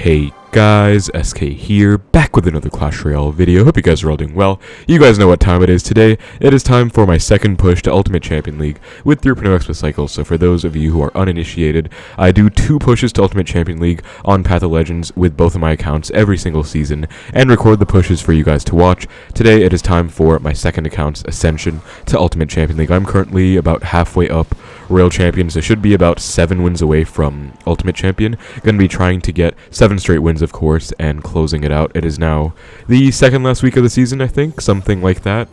Hey guys, SK here, back with another Clash Royale video. Hope you guys are all doing well. You guys know what time it is today. It is time for my second push to Ultimate Champion League with 3.0 Xbow cycles. So for those of you who are uninitiated, I do 2 pushes to Ultimate Champion League on Path of Legends with both of my accounts every single season and record the pushes for you guys to watch. Today it is time for my second account's ascension to Ultimate Champion League. I'm currently about halfway up Royal Champion, so should be about 7 wins away from Ultimate Champion. Gonna be trying to get 7 straight wins, of course, and closing it out. It is now the second last week of the season, I think, something like that.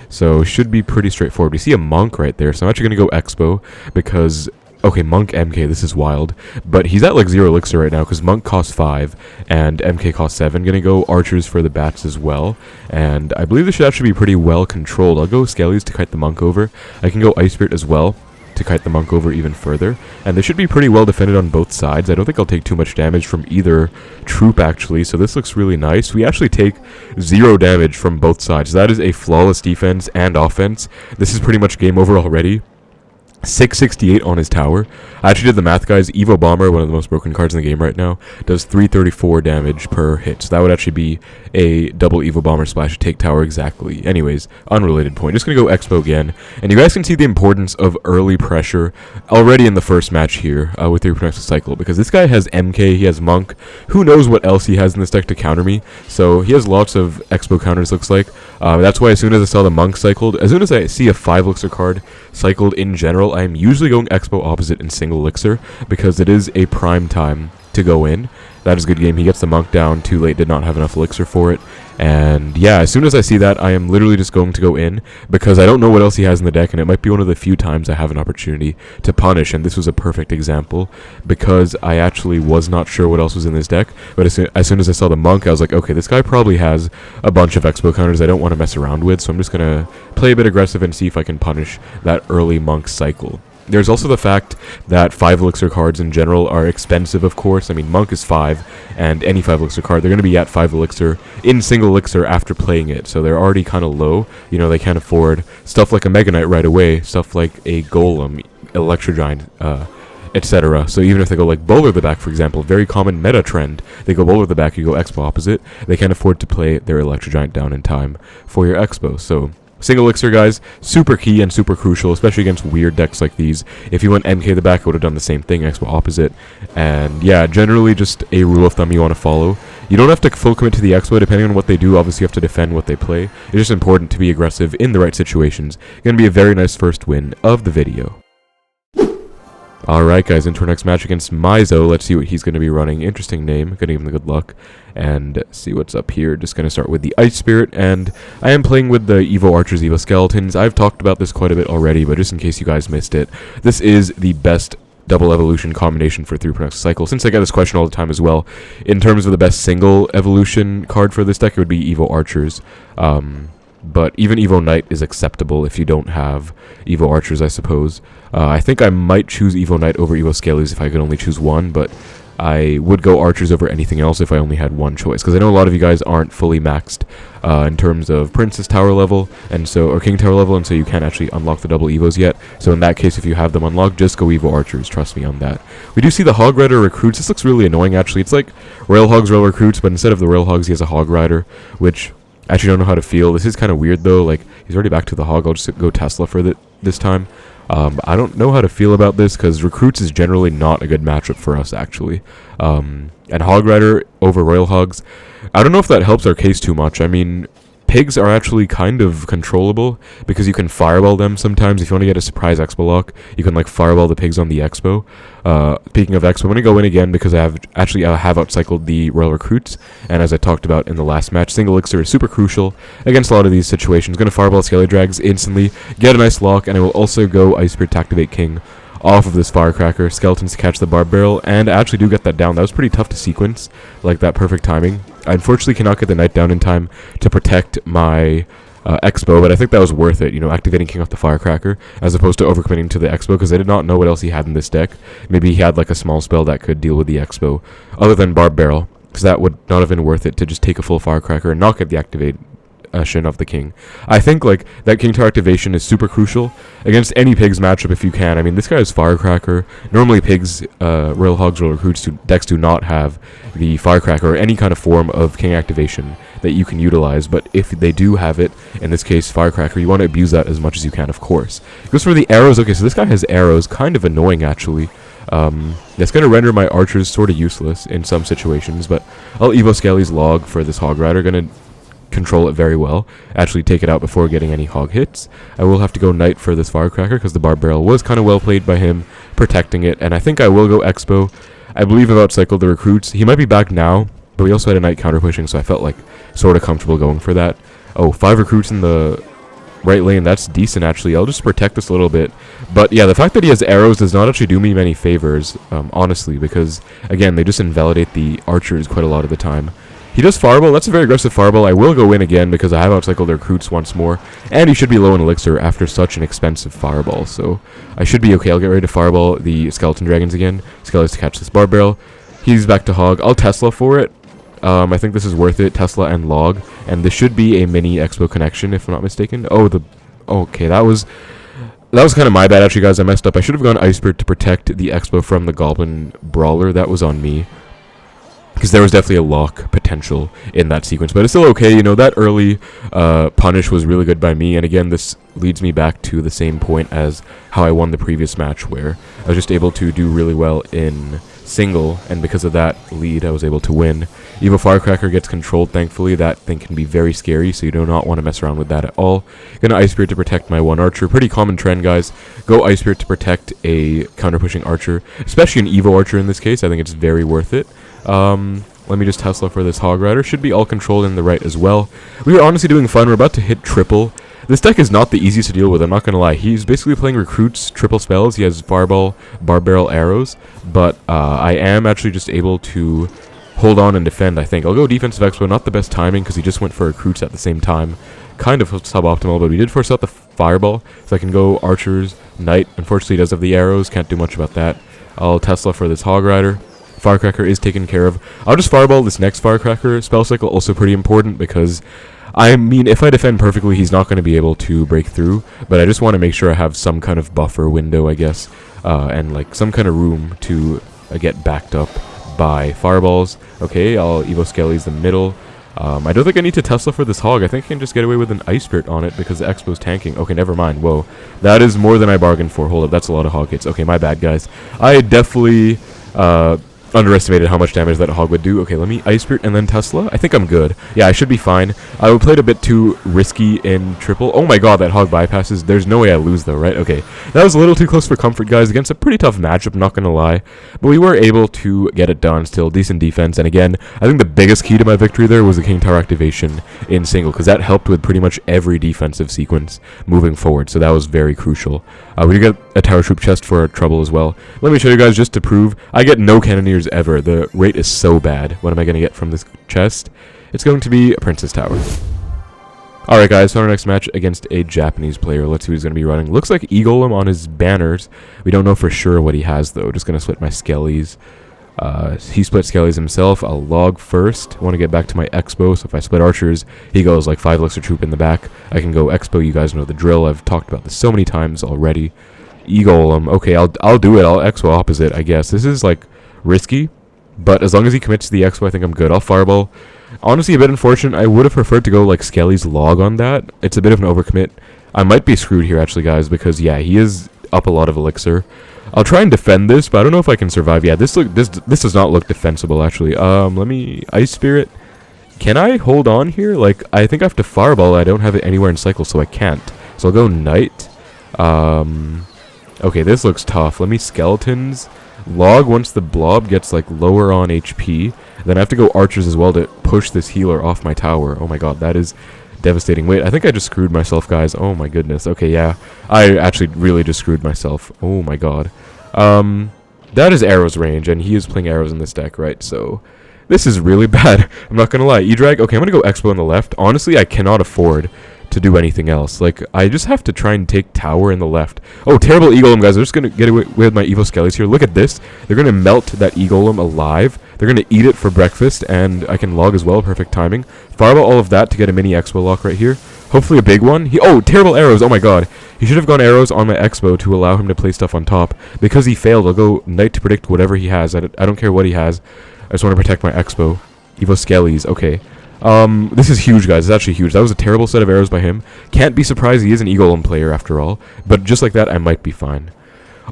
So should be pretty straightforward. We see a Monk right there, so I'm actually gonna go Xbow because okay, Monk MK, this is wild, but he's at like 0 Elixir right now because Monk costs 5 and MK costs 7. Gonna go Archers for the bats as well, and I believe this should actually be pretty well controlled. I'll go Skeles to kite the Monk over. I can go Ice Spirit as well to kite the Monk over even further, and they should be pretty well defended on both sides. I don't think I'll take too much damage from either troop actually, so this looks really nice. We actually take 0 damage from both sides. That is a flawless defense and offense. This is pretty much game over already. 668 on his tower. I actually did the math, guys. Evo Bomber, one of the most broken cards in the game right now, does 334 damage per hit. So that would actually be a double Evo Bomber splash to take tower exactly. Anyways, unrelated point. Just going to go Expo again. And you guys can see the importance of early pressure already in the first match here with 3.0 Xbow cycle. Because this guy has MK, he has Monk. Who knows what else he has in this deck to counter me. So he has lots of Expo counters, looks like. That's why as soon as I saw the Monk cycled, as soon as I see a 5 Elixir card cycled in general, I'm usually going Expo opposite in single Elixir because it is a prime time to go in. That is a good game. He gets the Monk down too late, did not have enough Elixir for it. And yeah, as soon as I see that, I am literally just going to go in because I don't know what else he has in the deck, and it might be one of the few times I have an opportunity to punish, and this was a perfect example because I actually was not sure what else was in this deck, but as soon as I saw the Monk, I was like, okay, this guy probably has a bunch of Expo counters I don't want to mess around with, so I'm just going to play a bit aggressive and see if I can punish that early Monk cycle. There's also the fact that 5 Elixir cards in general are expensive, of course. I mean, Monk is 5, and any 5 Elixir card, they're going to be at 5 Elixir in single Elixir after playing it, so they're already kind of low. You know, they can't afford stuff like a Mega Knight right away, stuff like a Golem, Electro Giant, etc. So even if they go like Bowler the back, for example, very common meta trend, they go Bowler the back, you go Expo opposite, they can't afford to play their Electro Giant down in time for your Expo, so single Elixir, guys, super key and super crucial, especially against weird decks like these. If you went MK the back, I would have done the same thing, Expo opposite. And yeah, generally just a rule of thumb you want to follow. You don't have to full commit to the Expo, depending on what they do. Obviously, you have to defend what they play. It's just important to be aggressive in the right situations. Going to be a very nice first win of the video. Alright guys, into our next match against Mizo. Let's see what he's going to be running. Interesting name. Going to give him the good luck. And see what's up here. Just going to start with the Ice Spirit. And I am playing with the Evo Archers, Evo Skeletons. I've talked about this quite a bit already, but just in case you guys missed it, this is the best double evolution combination for 3.0 cycle. Since I get this question all the time as well, in terms of the best single evolution card for this deck, it would be Evo Archers. But even Evo Knight is acceptable if you don't have Evo Archers, I suppose. I think I might choose Evo Knight over Evo Skeles if I could only choose one, but I would go Archers over anything else if I only had one choice. Because I know a lot of you guys aren't fully maxed in terms of Princess Tower level, and so or King Tower level, and so you can't actually unlock the double Evos yet. So in that case, if you have them unlocked, just go Evo Archers, trust me on that. We do see the Hog Rider recruits. This looks really annoying, actually. It's like Royal Hogs, Royal Recruits, but instead of the Royal Hogs, he has a Hog Rider, which I actually don't know how to feel. This is kind of weird, though. Like, he's already back to the Hog. I'll just go Tesla for this time. I don't know how to feel about this, because Recruits is generally not a good matchup for us, actually. And Hog Rider over Royal Hogs, I don't know if that helps our case too much. I mean, pigs are actually kind of controllable, because you can fireball them sometimes. If you want to get a surprise Expo lock, you can, like, fireball the pigs on the Expo. Speaking of Expo, I'm going to go in again because I have outcycled the Royal Recruits, and as I talked about in the last match, single Elixir is super crucial against a lot of these situations. Going to fireball Scaly Drags instantly, get a nice lock, and I will also go Ice Spirit to activate King off of this Firecracker, Skeletons to catch the Barb Barrel, and I actually do get that down. That was pretty tough to sequence, like that perfect timing. I unfortunately cannot get the Knight down in time to protect my Expo, but I think that was worth it, you know, activating King off the Firecracker, as opposed to overcommitting to the Expo, because I did not know what else he had in this deck. Maybe he had like a small spell that could deal with the Expo, other than Barb Barrel, because that would not have been worth it to just take a full Firecracker and not get the expression of the king. I think like that king tower activation is super crucial against any pigs matchup if you can. I mean, this guy is Firecracker. Normally pigs, Royal Hogs, Royal Recruits decks do not have the Firecracker or any kind of form of king activation that you can utilize, but if they do have it, in this case Firecracker, you want to abuse that as much as you can, of course. Goes for the arrows. Okay, so this guy has arrows, kind of annoying actually. That's going to render my archers sort of useless in some situations, but I'll Evo Skeles log for this Hog Rider. Going to control it very well, actually take it out before getting any hog hits. I will have to go knight for this Firecracker because the Barb Barrel was kind of well played by him, protecting it, and I think I will go Xbow. I believe I've outcycled the recruits. He might be back now, but we also had a knight counter pushing, so I felt like sort of comfortable going for that. Oh, 5 recruits in the right lane. That's decent, actually. I'll just protect this a little bit. But yeah, the fact that he has arrows does not actually do me many favors, honestly, because, again, they just invalidate the archers quite a lot of the time. He does Fireball. That's a very aggressive Fireball. I will go in again because I have outcycled the recruits once more. And he should be low in Elixir after such an expensive Fireball. So I should be okay. I'll get ready to Fireball the Skeleton Dragons again. Skeles to catch this Barb Barrel. He's back to Hog. I'll Tesla for it. I think this is worth it. Tesla and Log. And this should be a mini Expo connection, if I'm not mistaken. Oh, okay, that was kind of my bad, actually, guys. I messed up. I should have gone Ice Spirit to protect the Expo from the Goblin Brawler. That was on me, because there was definitely a lock potential in that sequence. But it's still okay. You know, that early punish was really good by me. And again, this leads me back to the same point as how I won the previous match, where I was just able to do really well in single, and because of that lead I was able to win. Evo Firecracker gets controlled, thankfully. That thing can be very scary, so you do not want to mess around with that at all. Gonna Ice Spirit to protect my one archer. Pretty common trend, guys. Go Ice Spirit to protect a counter-pushing archer, especially an Evo archer in this case. I think it's very worth it. Let me just Tesla for this Hog Rider. Should be all controlled in the right as well. We are honestly doing fun. We're about to hit triple. This deck is not the easiest to deal with, I'm not going to lie. He's basically playing recruits, triple spells. He has Fireball, Barb Barrel, arrows. But I am actually just able to hold on and defend, I think. I'll go Defensive Expo, not the best timing because he just went for recruits at the same time. Kind of suboptimal, but we did force out the Fireball. So I can go Archers, Knight. Unfortunately, he does have the arrows. Can't do much about that. I'll Tesla for this Hog Rider. Firecracker is taken care of. I'll just Fireball this next Firecracker. Spell Cycle also pretty important because, I mean, if I defend perfectly, he's not going to be able to break through, but I just want to make sure I have some kind of buffer window, I guess, and like some kind of room to get backed up by Fireballs. Okay, I'll Evo Skeles the middle. I don't think I need to Tesla for this Hog. I think I can just get away with an Ice Spirit on it because the Expo's tanking. Okay, never mind. Whoa, that is more than I bargained for. Hold up, that's a lot of Hog hits. Okay, my bad, guys. I definitely underestimated how much damage that Hog would do. Okay, let me Ice Spirit and then Tesla. I think I'm good. Yeah, I should be fine. I played a bit too risky in triple. Oh my god, that Hog bypasses. There's no way I lose though, right? Okay, that was a little too close for comfort, guys, against a pretty tough matchup, not gonna lie. But we were able to get it done. Still decent defense. And again, I think the biggest key to my victory there was the King Tower activation in single, because that helped with pretty much every defensive sequence moving forward. So that was very crucial. We did get a Tower Troop chest for trouble as well. Let me show you guys just to prove. I get no Cannoneers ever. The rate is so bad. What am I going to get from this chest? It's going to be a Princess Tower. Alright guys, so our next match against a Japanese player. Let's see who he's going to be running. Looks like Golem on his banners. We don't know for sure what he has though. Just going to split my Skeles. He split Skeles himself. I'll log first. I want to get back to my Expo, so if I split archers, he goes like 5 Elixir Troop in the back. I can go Expo, you guys know the drill. I've talked about this so many times already. Golem. Okay, I'll do it. I'll Expo opposite, I guess. This is like risky, but as long as he commits to the Expo, I think I'm good. I'll Fireball. Honestly, a bit unfortunate. I would have preferred to go like Skeles log on that. It's a bit of an overcommit. I might be screwed here actually, guys, because yeah, he is up a lot of Elixir. I'll try and defend this, but I don't know if I can survive. Yeah, this does not look defensible actually. Let me Ice Spirit. Can I hold on here? Like, I think I have to Fireball. I don't have it anywhere in cycle, so I can't. So I'll go Knight. Okay, this looks tough. Let me Skeletons. Log once the blob gets like lower on HP. Then I have to go Archers as well to push this healer off my tower. Oh my god, that is devastating. Wait, I think I just screwed myself, guys. Oh my goodness. Okay, yeah. I actually really just screwed myself. Oh my god. That is arrows range, and he is playing arrows in this deck, right? So This is really bad. I'm not gonna lie. E-Drag. Okay, I'm gonna go Xbow on the left. Honestly, I cannot afford to do anything else. Like, I just have to try and take tower in the left. Oh, terrible E-Golem, guys. I'm just gonna get away with my evil Skeles here. Look at this. They're gonna melt that E-Golem alive. They're gonna eat it for breakfast, and I can log as well. Perfect timing. Fireball all of that to get a mini Xbow lock right here. Hopefully a big one. Oh, terrible arrows. Oh my god. He should have gone arrows on my Xbow to allow him to play stuff on top. Because he failed, I'll go Knight to predict whatever he has. I don't care what he has. I just want to protect my Xbow. Evo Skeles. Okay. This is huge, guys. It's actually huge. That was a terrible set of arrows by him. Can't be surprised he is an E-Golem player after all. But just like that, I might be fine.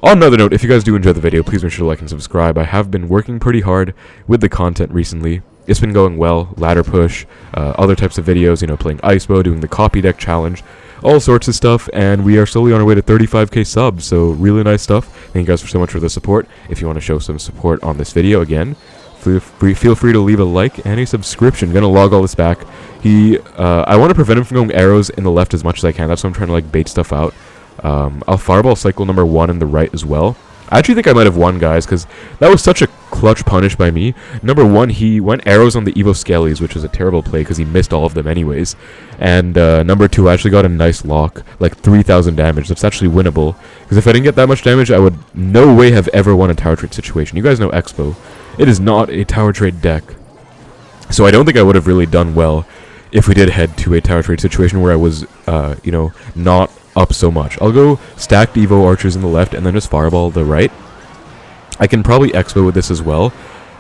On another note, if you guys do enjoy the video, please make sure to like and subscribe. I have been working pretty hard with the content recently. It's been going well. Ladder push, other types of videos, you know, playing Xbow, doing the copy deck challenge, all sorts of stuff, and we are slowly on our way to 35k subs, so really nice stuff. Thank you guys so much for the support. If you want to show some support on this video, again, feel free to leave a like and a subscription. Gonna log all this back. I want to prevent him from going arrows in the left as much as I can. That's why I'm trying to like bait stuff out. I'll fireball cycle number 1 in the right as well. I actually think I might have won, guys, because that was such a clutch punish by me. Number 1, he went arrows on the Evo Skeles, which was a terrible play because he missed all of them anyways. And number 2, I actually got a nice lock, like 3,000 damage. That's actually winnable, because if I didn't get that much damage, I would no way have ever won a tower trade situation. You guys know Xbow. It is not a tower trade deck. So I don't think I would have really done well if we did head to a tower trade situation where I was, you know, not up so much. I'll go stacked Evo archers in the left and then just fireball the right. I can probably Xbow with this as well.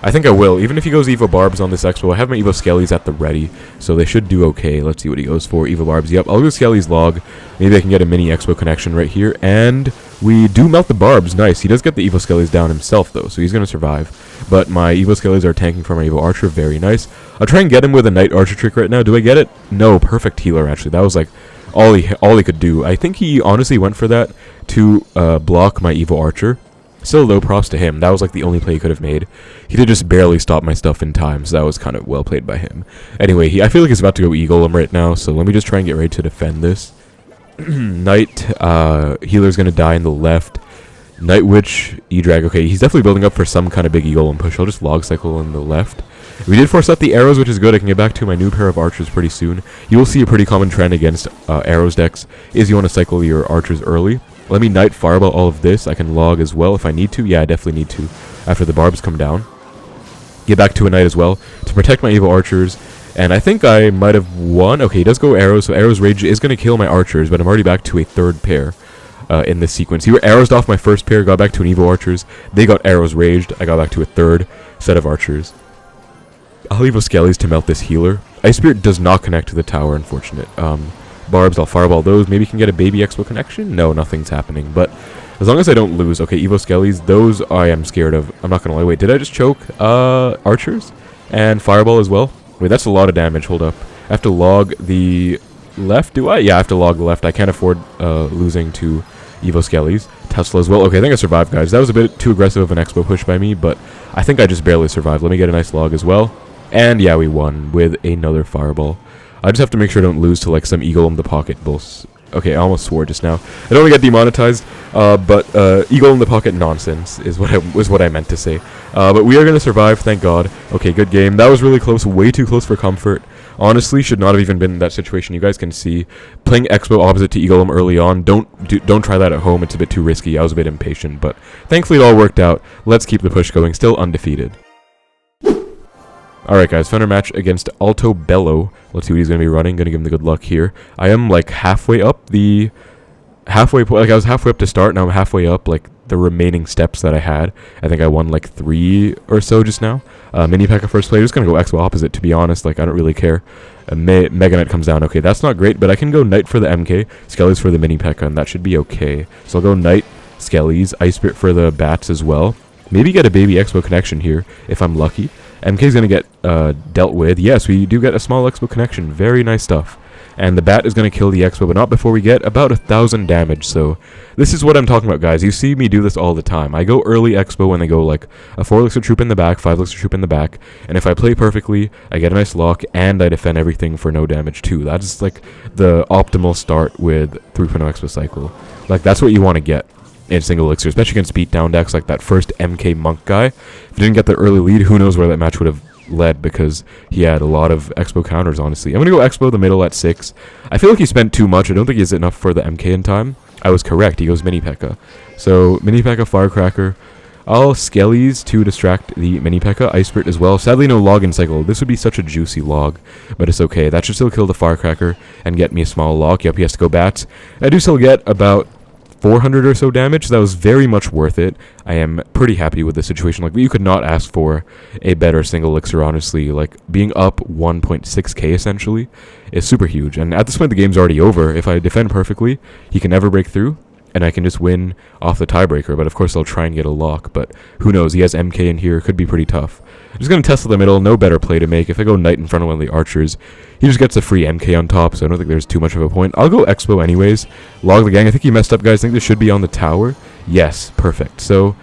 I think I will. Even if he goes Evo Barbs on this Xbow, I have my Evo Skeles at the ready, so they should do okay. Let's see what he goes for. Evo Barbs. Yep, I'll go Skeles log. Maybe I can get a mini Xbow connection right here, and we do melt the Barbs. Nice. He does get the Evo Skeles down himself, though, so he's going to survive. But my Evo Skeles are tanking for my Evo Archer. Very nice. I'll try and get him with a Knight Archer trick right now. Do I get it? No. Perfect healer, actually. That was like all he could do. I think he honestly went for that to block my Evo Archer. Still low props to him. That was like the only play he could have made. He did just barely stop my stuff in time, so that was kind of well played by him. Anyway, I feel like he's about to go E-Golem right now, so let me just try and get ready to defend this. Knight, healer's gonna die in the left. Night Witch, E-Drag. Okay, he's definitely building up for some kind of big E-Golem push. I'll just log cycle in the left. We did force out the arrows, which is good. I can get back to my new pair of archers pretty soon. You will see a pretty common trend against arrows decks is you want to cycle your archers early. Let me Knight fireball all of this. I can log as well if I need to. Yeah, I definitely need to after the Barbs come down. Get back to a Knight as well to protect my Evo archers. And I think I might have won. Okay, he does go arrows, so arrows rage is going to kill my archers, but I'm already back to a third pair in this sequence. He were arrows off my first pair, got back to an Evo archers. They got arrows raged. I got back to a third set of archers. I'll leave a Skeles to melt this healer. Ice Spirit does not connect to the tower, unfortunate. Barbs, I'll fireball those. Maybe can get a baby Expo connection? No, nothing's happening. But as long as I don't lose. Okay, Evo Skeles, those I am scared of. I'm not going to lie. Wait, did I just choke archers? And fireball as well? Wait, that's a lot of damage. Hold up. I have to log the left, do I? Yeah, I have to log the left. I can't afford losing to Evo Skeles. Tesla as well. Okay, I think I survived, guys. That was a bit too aggressive of an Expo push by me, but I think I just barely survived. Let me get a nice log as well. And yeah, we won with another fireball. I just have to make sure I don't lose to like some Eagle in the pocket bulls. Okay, I almost swore just now. I don't want to get demonetized, but Eagle in the pocket nonsense is what I meant to say. But we are going to survive, thank God. Okay, good game. That was really close, way too close for comfort. Honestly, should not have even been in that situation. You guys can see, playing Expo opposite to Eagle early on, don't try that at home. It's a bit too risky. I was a bit impatient, but thankfully it all worked out. Let's keep the push going, still undefeated. Alright guys, found our match against Alto Bello. Let's see what he's going to be running. Going to give him the good luck here. I am like halfway up the... I was halfway up to start, now I'm halfway up like the remaining steps that I had. I think I won like 3 or so just now. Mini P.E.K.K.A first play. Just going to go Expo opposite, to be honest. Like, I don't really care. Mega Knight comes down. Okay, that's not great, but I can go Knight for the MK, Skeles for the Mini P.E.K.K.A, and that should be okay. So I'll go Knight, Skeles, Ice Spirit for the bats as well. Maybe get a baby Expo connection here, if I'm lucky. MK is going to get dealt with. Yes, we do get a small Expo connection. Very nice stuff. And the bat is going to kill the Expo, but not before we get about 1,000 damage. So this is what I'm talking about, guys. You see me do this all the time. I go early Expo when they go like a 4 Elixir troop in the back, 5 Elixir troop in the back. And if I play perfectly, I get a nice lock, and I defend everything for no damage too. That's like the optimal start with 3.0 Expo cycle. Like, that's what you want to get in single Elixir, especially against beatdown decks like that first MK Monk guy. If you didn't get the early lead, who knows where that match would have led because he had a lot of Xbow counters, honestly. I'm going to go Xbow the middle at 6. I feel like he spent too much. I don't think he has enough for the MK in time. I was correct. He goes Mini P.E.K.K.A. So, Mini P.E.K.K.A, Firecracker. I'll Skeles to distract the Mini P.E.K.K.A, Ice Spirit as well. Sadly, no login cycle. This would be such a juicy log, but it's okay. That should still kill the Firecracker and get me a small log. Yep, he has to go bats. I do still get about 400 or so damage, so that was very much worth it. I am pretty happy with the situation. Like, you could not ask for a better single elixir, honestly. Like, being up 1.6k essentially is super huge. And at this point, the game's already over. If I defend perfectly, he can never break through, and I can just win off the tiebreaker. But of course, I'll try and get a lock. But who knows? He has MK in here. Could be pretty tough. I'm just going to Tesla the middle. No better play to make. If I go Knight in front of one of the archers, he just gets a free MK on top, so I don't think there's too much of a point. I'll go Xbow anyways. Log the gang. I think he messed up, guys. I think this should be on the tower. Yes, perfect. So,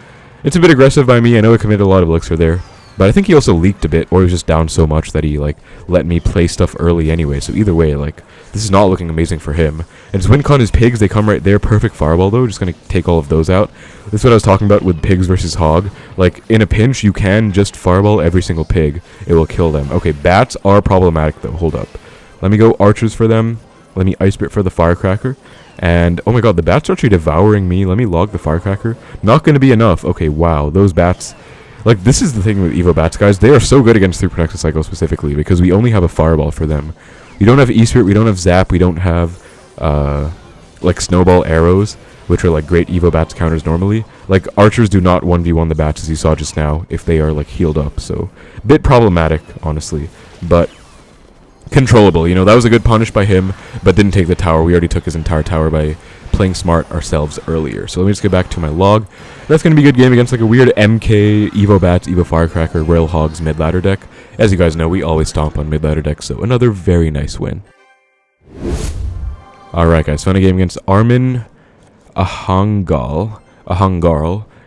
it's a bit aggressive by me. I know I committed a lot of elixir there. But I think he also leaked a bit, or he was just down so much that he, like, let me play stuff early anyway. So either way, like, this is not looking amazing for him. And his win con is pigs. They come right there. Perfect fireball, though. Just going to take all of those out. This is what I was talking about with pigs versus hog. Like, in a pinch, you can just fireball every single pig. It will kill them. Okay, bats are problematic, though. Hold up. Let me go archers for them. Let me ice spirit for the firecracker. And, oh my god, the bats are actually devouring me. Let me log the firecracker. Not going to be enough. Okay, wow. Those bats... Like, this is the thing with Evo bats, guys. They are so good against 3 Exo Cycle specifically because we only have a fireball for them. We don't have E-Spirit, we don't have Zap, we don't have, like, Snowball arrows, which are, like, great Evo bats counters normally. Like, archers do not 1v1 the bats, as you saw just now, if they are, like, healed up. So, a bit problematic, honestly. But controllable, you know. That was a good punish by him, but didn't take the tower. We already took his entire tower by playing smart ourselves earlier. So let me just get back to my log. That's going to be a good game against like a weird MK, Evo Bats, Evo Firecracker, Royal Hogs mid-ladder deck. As you guys know, we always stomp on mid-ladder decks, so another very nice win. Alright guys, final game against Armin Ahangarl.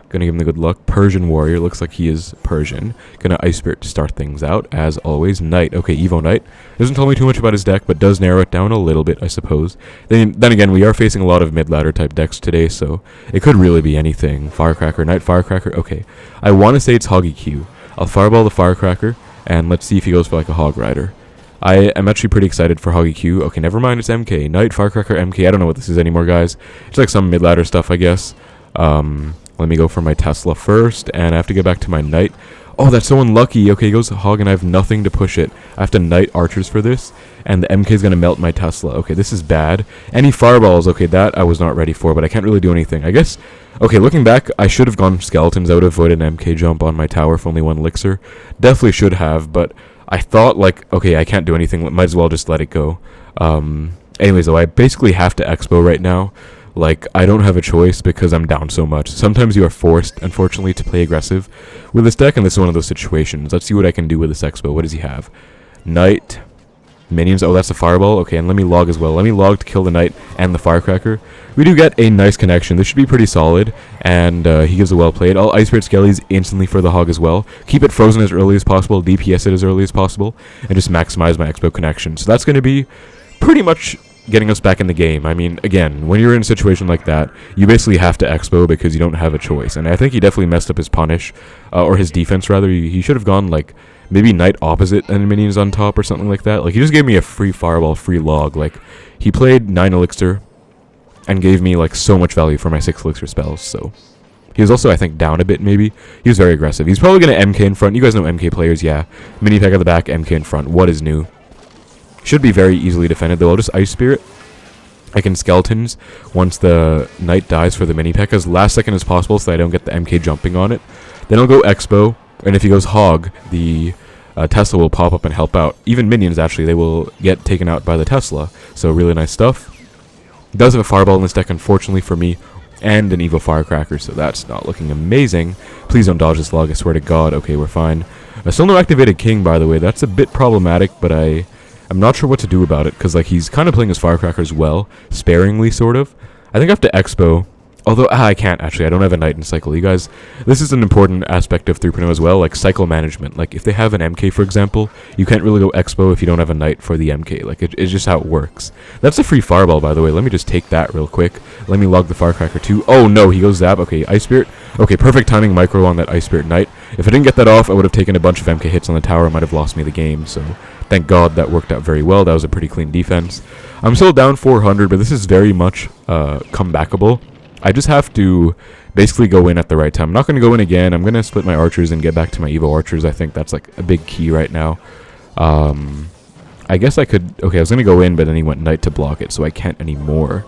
Gonna give him the good luck. Persian warrior, looks like he is Persian. Gonna ice spirit to start things out, as always. Knight, okay, Evo Knight. Doesn't tell me too much about his deck, but does narrow it down a little bit, I suppose. Then again, we are facing a lot of mid-ladder type decks today, so it could really be anything. Firecracker, Knight, Firecracker, okay. I want to say it's Hoggy Q. I'll fireball the Firecracker, and let's see if he goes for like a Hog Rider. I am actually pretty excited for Hoggy Q. Okay, never mind, it's MK. Knight, Firecracker, MK. I don't know what this is anymore, guys. It's like some mid-ladder stuff, I guess. Let me go for my Tesla first, and I have to get back to my Knight. Oh, that's so unlucky. Okay, he goes Hog, and I have nothing to push it. I have to Knight Archers for this, and the MK is going to melt my Tesla. Okay, this is bad. Any fireballs, okay, that I was not ready for, but I can't really do anything. I guess, okay, looking back, I should have gone Skeletons. I would have avoided an MK jump on my tower for only 1 Elixir. Definitely should have, but I thought, like, okay, I can't do anything. Might as well just let it go. Anyways, though, I basically have to Expo right now. Like, I don't have a choice because I'm down so much. Sometimes you are forced, unfortunately, to play aggressive with this deck, and this is one of those situations. Let's see what I can do with this Expo. What does he have? Knight, minions. Oh, that's a fireball. Okay, and let me log as well. Let me log to kill the Knight and the Firecracker. We do get a nice connection. This should be pretty solid, and he gives a well played. I'll Ice Spirit Skeles instantly for the Hog as well. Keep it frozen as early as possible, DPS it as early as possible, and just maximize my Expo connection. So that's going to be pretty much getting us back in the game. I mean, again, when you're in a situation like that, you basically have to Expo because you don't have a choice. And I think he definitely messed up his punish, or his defense rather. He should have gone like maybe Knight opposite and minions on top or something like that. Like, he just gave me a free fireball, free log. Like, he played 9 Elixir and gave me like so much value for my 6 Elixir spells. So he was also, I think, down a bit maybe. He was very aggressive. He's probably going to MK in front. You guys know MK players, yeah. Mini P.E.K.K.A at the back, MK in front. What is new? Should be very easily defended, though. I'll just Ice Spirit. I can Skeletons once the Knight dies for the Mini P.E.K.K.A as last second as possible so that I don't get the MK jumping on it. Then I'll go Expo, and if he goes Hog, the Tesla will pop up and help out. Even minions, actually, they will get taken out by the Tesla. So really nice stuff. Does have a Fireball in this deck, unfortunately for me, and an Evo Firecracker, so that's not looking amazing. Please don't dodge this log, I swear to God. Okay, we're fine. Still no activated King, by the way. That's a bit problematic, but I'm not sure what to do about it, because like he's kind of playing his Firecrackers well, sparingly, sort of. I think I have to Expo Although, I can't actually. I don't have a knight in cycle. You guys, this is an important aspect of 3.0 as well, like cycle management. Like, if they have an MK, for example, you can't really go Xbow if you don't have a knight for the MK. Like, it's just how it works. That's a free fireball, by the way. Let me just take that real quick. Let me log the Firecracker too. Oh, no, he goes zap. Okay, Ice Spirit. Okay, perfect timing micro on that Ice Spirit Knight. If I didn't get that off, I would have taken a bunch of MK hits on the tower. It might have lost me the game, so thank God that worked out very well. That was a pretty clean defense. I'm still down 400, but this is very much comebackable. I just have to basically go in at the right time. I'm not going to go in again. I'm going to split my archers and get back to my Evo archers. I think that's like a big key right now. I guess I could... Okay, I was going to go in, but then he went knight to block it, so I can't anymore.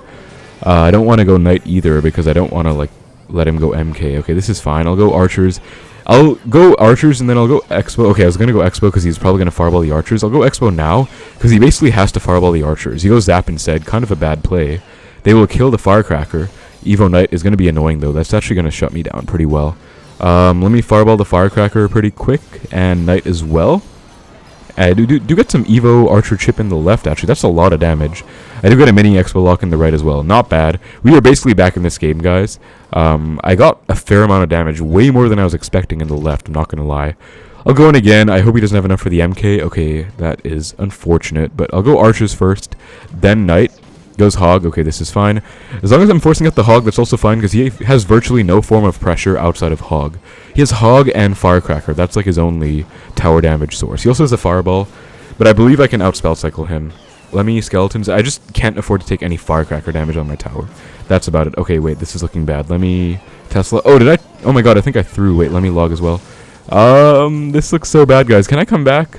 I don't want to go knight either because I don't want to like let him go MK. Okay, this is fine. I'll go archers. I'll go archers and then I'll go Xbow. Okay, I was going to go Xbow because he's probably going to fireball the archers. I'll go Xbow now because he basically has to fireball the archers. He goes zap instead. Kind of a bad play. They will kill the Firecracker. Evo Knight is going to be annoying though. That's actually going to shut me down pretty well. Let me fireball the Firecracker pretty quick and Knight as well. I do get some Evo Archer chip in the left actually. That's a lot of damage. I do get a mini Expo lock in the right as well. Not bad. We are basically back in this game, guys. I got a fair amount of damage, way more than I was expecting in the left. I'm not going to lie. I'll go in again. I hope he doesn't have enough for the MK. Okay, that is unfortunate, but I'll go Archers first, then Knight. Goes Hog. Okay, this is fine. As long as I'm forcing out the Hog, that's also fine because he has virtually no form of pressure outside of Hog. He has Hog and Firecracker. That's like his only tower damage source. He also has a Fireball, but I believe I can outspell cycle him. Let me Skeletons. I just can't afford to take any Firecracker damage on my tower. That's about it. Okay, wait, this is looking bad. Let me Tesla. Oh, did I? Oh my god, I think I threw. Wait, let me log as well. This looks so bad, guys. Can I come back?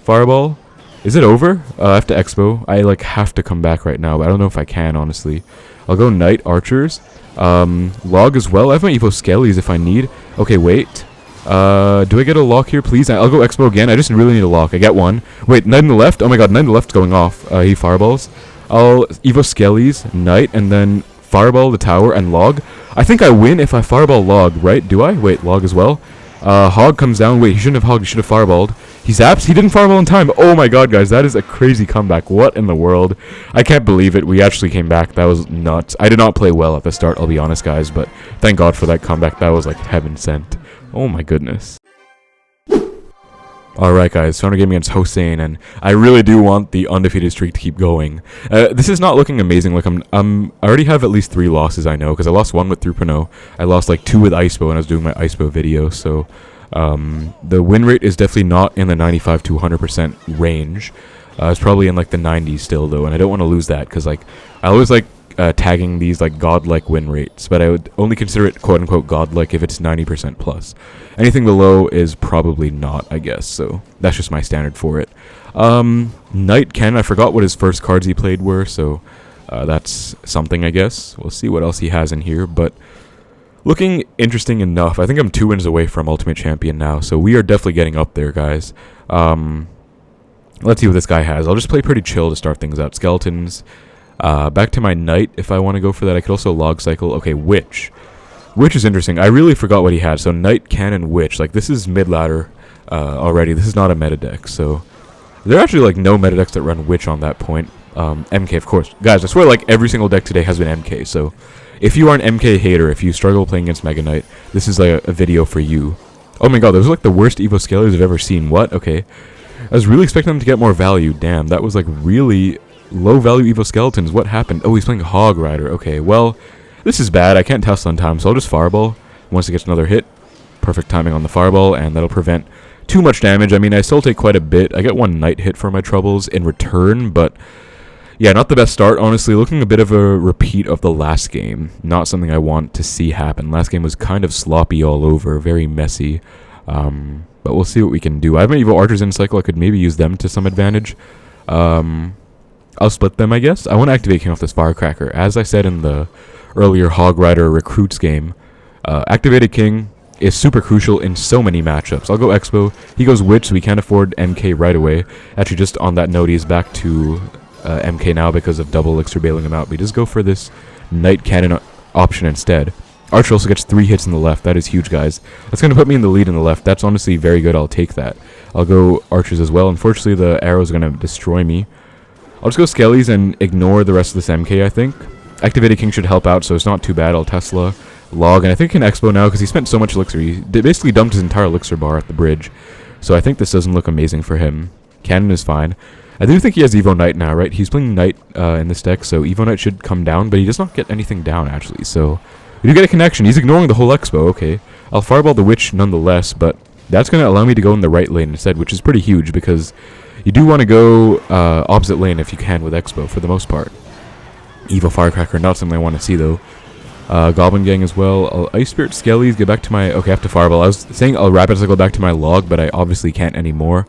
Fireball. Is it over? I have to Expo. I like have to come back right now, but I don't know if I can, honestly. I'll go Knight Archers. Log as well. I have my Evo Skeles if I need. Okay, wait. Do I get a lock here, please? I'll go Expo again. I just really need a lock. I get one. Wait, Knight in the left. Oh my god, Knight in the left's going off. He fireballs. I'll Evo Skeles, Knight, and then fireball the tower and log. I think I win if I fireball log, right? Do I? Wait, log as well. Hog comes down. Wait, he shouldn't have Hog. He should have fireballed. He zaps. He didn't fireball in time. Oh my god, guys. That is a crazy comeback. What in the world? I can't believe it. We actually came back. That was nuts. I did not play well at the start, I'll be honest, guys. But thank god for that comeback. That was like heaven sent. Oh my goodness. Alright guys, Founder Game against Hossein, and I really do want the undefeated streak to keep going. This is not looking amazing. Like I already have at least 3 losses, I know, because I lost 1 with 3.0. I lost like 2 with Icebow when I was doing my Icebow video, so the win rate is definitely not in the 95 to 100% range. It's probably in like the 90s still though, and I don't want to lose that because like I always like tagging these like godlike win rates, but I would only consider it quote unquote godlike if it's 90% plus. Anything below is probably not, I guess, so that's just my standard for it. Knight Ken, I forgot what his first cards he played were, so that's something, I guess. We'll see what else he has in here, but looking interesting enough. I think I'm 2 wins away from Ultimate Champion now, so we are definitely getting up there, guys. Let's see what this guy has. I'll just play pretty chill to start things out. Skeletons. Back to my Knight, if I want to go for that. I could also log cycle. Okay, Witch. Witch is interesting. I really forgot what he had. So Knight, Cannon, Witch. Like, this is mid-ladder already. This is not a meta deck, so there are actually, like, no meta decks that run Witch on that point. MK, of course. Guys, I swear, like, every single deck today has been MK, so if you are an MK hater, if you struggle playing against Mega Knight, this is, like, a video for you. Oh my god, those are, like, the worst Evo Scalers I've ever seen. What? Okay. I was really expecting them to get more value. Damn, that was, like, really low value Evo Skeletons. What happened? Oh, he's playing Hog Rider. Okay, well, this is bad. I can't Tesla on time, so I'll just Fireball once he gets another hit. Perfect timing on the Fireball, and that'll prevent too much damage. I mean, I still take quite a bit. I get 1 Knight hit for my troubles in return, but yeah, not the best start, honestly. Looking a bit of a repeat of the last game. Not something I want to see happen. Last game was kind of sloppy all over, very messy. But we'll see what we can do. I have my Evo Archers in cycle. I could maybe use them to some advantage. I'll split them, I guess. I want to activate King off this Firecracker. As I said in the earlier Hog Rider Recruits game, activated King is super crucial in so many matchups. I'll go Expo. He goes Witch, so we can't afford MK right away. Actually, just on that note, he's back to MK now because of double Elixir bailing him out. We just go for this Knight Cannon option instead. Archer also gets 3 hits in the left. That is huge, guys. That's going to put me in the lead in the left. That's honestly very good. I'll take that. I'll go Archers as well. Unfortunately, the arrow is going to destroy me. I'll just go Skeles and ignore the rest of this MK, I think. Activated King should help out, so it's not too bad. I'll Tesla, log, and I think he can Xbow now because he spent so much Elixir. He basically dumped his entire Elixir bar at the bridge. So I think this doesn't look amazing for him. Cannon is fine. I do think he has Evo Knight now, right? He's playing Knight in this deck, so Evo Knight should come down, but he does not get anything down, actually. So we do get a connection. He's ignoring the whole Xbow, okay. I'll Fireball the Witch nonetheless, but that's going to allow me to go in the right lane instead, which is pretty huge because you do want to go opposite lane if you can with Xbow for the most part. Evo Firecracker, not something I want to see, though. Goblin Gang as well. I'll Ice Spirit Skeles, get back to my... Okay, I have to Fireball. I was saying I'll Rapid Cycle back to my log, but I obviously can't anymore.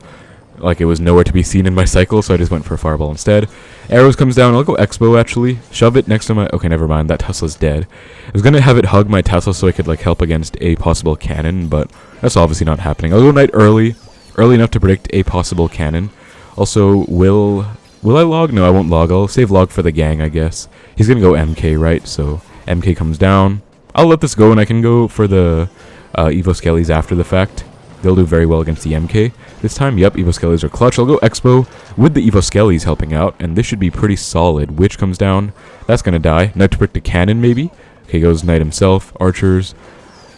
Like, it was nowhere to be seen in my cycle, so I just went for a Fireball instead. Arrows comes down. I'll go Xbow, actually. Shove it next to my... Okay, never mind. That Tesla's dead. I was going to have it hug my Tesla so I could, like, help against a possible cannon, but that's obviously not happening. I'll go Knight early. Early enough to predict a possible cannon. Also, will I log? No, I won't log. I'll save log for the gang, I guess. He's going to go MK, right? So MK comes down. I'll let this go, and I can go for the Evo Skeles after the fact. They'll do very well against the MK. This time, yep, Evo Skeles are clutch. I'll go Xbow with the Evo Skeles helping out, and this should be pretty solid. Witch comes down. That's going to die. Knight to predict a cannon, maybe. Okay, goes Knight himself. Archers.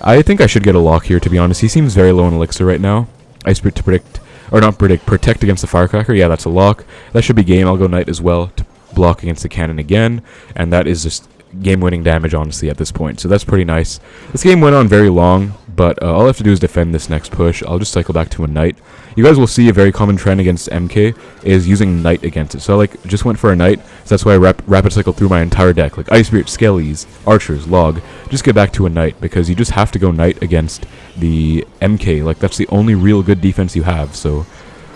I think I should get a lock here, to be honest. He seems very low in Elixir right now. Ice Spirit to predict... Or not predict, protect against the Firecracker. Yeah, that's a lock. That should be game. I'll go Knight as well to block against the cannon again. And that is just game-winning damage, honestly, at this point. So that's pretty nice. This game went on very long, but all I have to do is defend this next push. I'll just cycle back to a Knight. You guys will see a very common trend against MK is using Knight against it. So I like just went for a Knight. So that's why I rapid cycle through my entire deck. Like Ice Spirit, Skeles, Archers, Log. Just get back to a Knight because you just have to go Knight against the MK. Like that's the only real good defense you have. So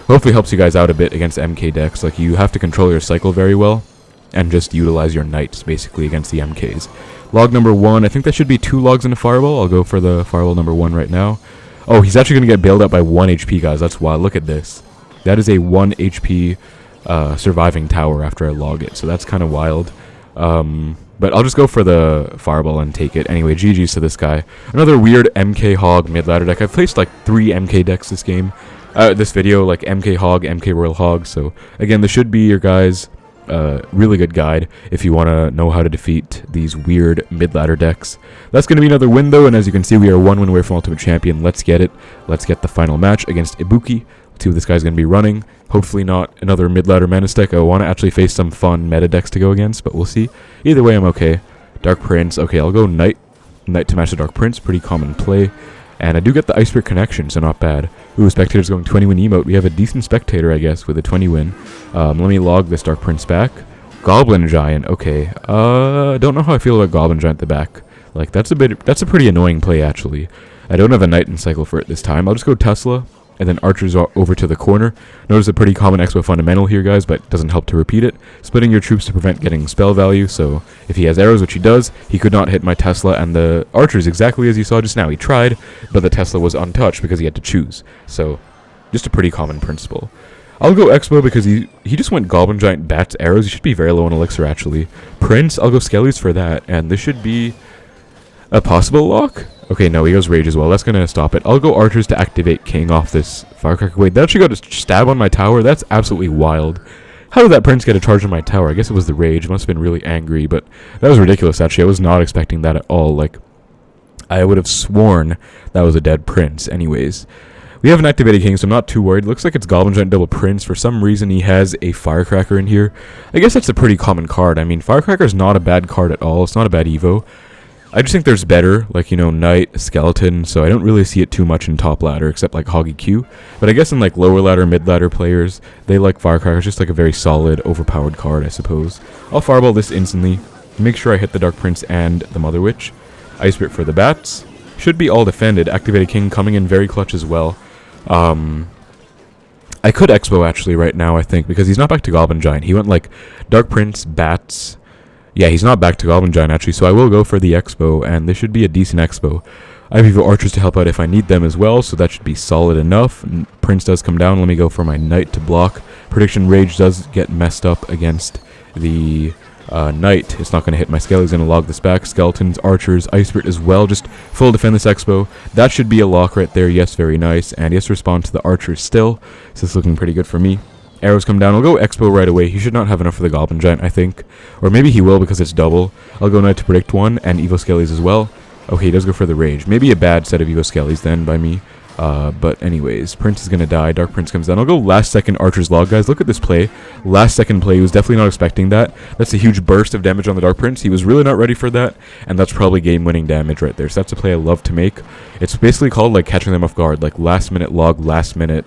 hopefully helps you guys out a bit against MK decks. Like you have to control your cycle very well and just utilize your Knights basically against the MKs. Log number 1. I think that should be 2 logs in a Fireball. I'll go for the Fireball number 1 right now. Oh, he's actually going to get bailed out by 1 HP, guys. That's wild. Look at this. That is a 1 HP surviving tower after I log it. So that's kind of wild. But I'll just go for the Fireball and take it. Anyway, GG's to this guy. Another weird MK Hog mid-ladder deck. I've placed like 3 MK decks this game. This video, like MK Hog, MK Royal Hog. So, again, this should be your guys' really good guide if you want to know how to defeat these weird mid-ladder decks. That's going to be another win, though, and as you can see, we are 1 win away from Ultimate Champion. Let's get it. Let's get the final match against Ibuki. Let's see what this guy's going to be running. Hopefully not another mid-ladder Menace deck. I want to actually face some fun meta decks to go against, but we'll see. Either way, I'm okay. Dark Prince. Okay, I'll go Knight. Knight to match the Dark Prince. Pretty common play. And I do get the Ice Spirit connection, so not bad. Ooh, Spectator's going 20-win emote. We have a decent Spectator, I guess, with a 20-win. Let me log this Dark Prince back. Goblin Giant, okay. Don't know how I feel about Goblin Giant at the back. Like, that's a pretty annoying play, actually. I don't have a Knight in cycle for it this time. I'll just go Tesla, and then Archers over to the corner. Notice a pretty common Expo fundamental here, guys, but it doesn't help to repeat it. Splitting your troops to prevent getting spell value, so if he has arrows, which he does, he could not hit my Tesla and the Archers exactly as you saw just now. He tried, but the Tesla was untouched because he had to choose. So, just a pretty common principle. I'll go Expo because he just went Goblin Giant, Bats, Arrows. He should be very low on Elixir, actually. Prince, I'll go Skeles for that, and this should be a possible lock? Okay, no, he goes Rage as well. That's going to stop it. I'll go Archers to activate King off this Firecracker. Wait, that actually got a stab on my tower? That's absolutely wild. How did that Prince get a charge on my tower? I guess it was the Rage. Must have been really angry, but that was ridiculous, actually. I was not expecting that at all. Like, I would have sworn that was a dead Prince. Anyways, we have an activated King, so I'm not too worried. Looks like it's Goblin Giant double Prince. For some reason, he has a Firecracker in here. I guess that's a pretty common card. I mean, Firecracker is not a bad card at all. It's not a bad Evo. I just think there's better, like, you know, Knight, Skeleton, so I don't really see it too much in top ladder, except, like, Hoggy Q. But I guess in, like, lower ladder, mid ladder players, they like Firecracker. It's just, like, a very solid, overpowered card, I suppose. I'll Fireball this instantly. Make sure I hit the Dark Prince and the Mother Witch. Ice Spirit for the Bats. Should be all defended. Activated King coming in very clutch as well. I could Expo, actually, right now, I think, because he's not back to Goblin Giant. He went, like, Dark Prince, Bats... Yeah, he's not back to Goblin Giant, actually, so I will go for the Expo, and this should be a decent Expo. I have Evo Archers to help out if I need them as well, so that should be solid enough. Prince does come down. Let me go for my Knight to block. Prediction Rage does get messed up against the Knight. It's not going to hit my Skeles. He's going to log this back. Skeletons, Archers, Ice Spirit as well. Just full defend this Expo. That should be a lock right there. Yes, very nice. And he has to respond to the Archers still, so it's looking pretty good for me. Arrows come down. I'll go Xbow right away. He should not have enough for the Goblin Giant, I think. Or maybe he will because it's double. I'll go Knight to predict one, and Evo Skeles as well. Okay, he does go for the Rage. Maybe a bad set of Evo Skeles then by me. But anyways, Prince is going to die. Dark Prince comes down. I'll go last second Archer's Log, guys. Look at this play. Last second play. He was definitely not expecting that. That's a huge burst of damage on the Dark Prince. He was really not ready for that. And that's probably game-winning damage right there. So that's a play I love to make. It's basically called like catching them off guard. Like last minute Log, last minute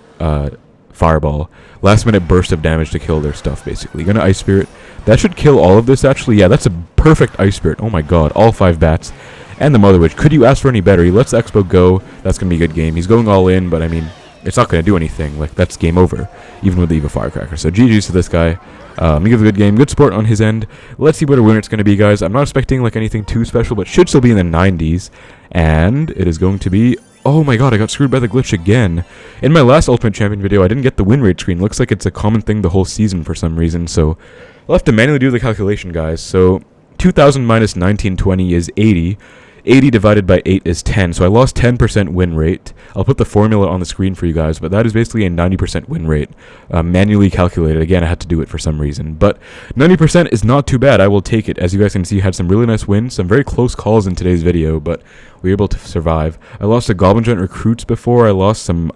Fireball. Last minute burst of damage to kill their stuff, basically. Gonna Ice Spirit. That should kill all of this, actually. Yeah, that's a perfect Ice Spirit. Oh my god. All 5 bats. And the Mother Witch. Could you ask for any better? He lets the Xbow go. That's going to be a good game. He's going all in, but I mean, it's not going to do anything. Like, that's game over, even with the Evo Firecracker. So GG's to this guy. He gives a good game. Good support on his end. Let's see what a winner it's going to be, guys. I'm not expecting, like, anything too special, but should still be in the 90s. And it is going to be... Oh my god, I got screwed by the glitch again. In my last Ultimate Champion video, I didn't get the win rate screen. Looks like it's a common thing the whole season for some reason, so I'll have to manually do the calculation, guys. So 2000 minus 1920 is 80. 80 divided by 8 is 10, so I lost 10% win rate. I'll put the formula on the screen for you guys, but that is basically a 90% win rate, manually calculated. Again, I had to do it for some reason, but 90% is not too bad. I will take it. As you guys can see, had some really nice wins, some very close calls in today's video, but we were able to survive. I lost to Goblin Giant Recruits before. I lost some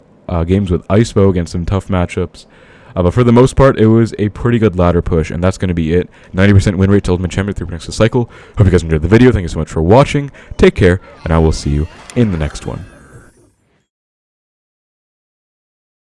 games with Xbow against some tough matchups. But for the most part, it was a pretty good ladder push, and that's going to be it. 90% win rate to Ultimate Champion through next cycle. Hope you guys enjoyed the video. Thank you so much for watching. Take care, and I will see you in the next one.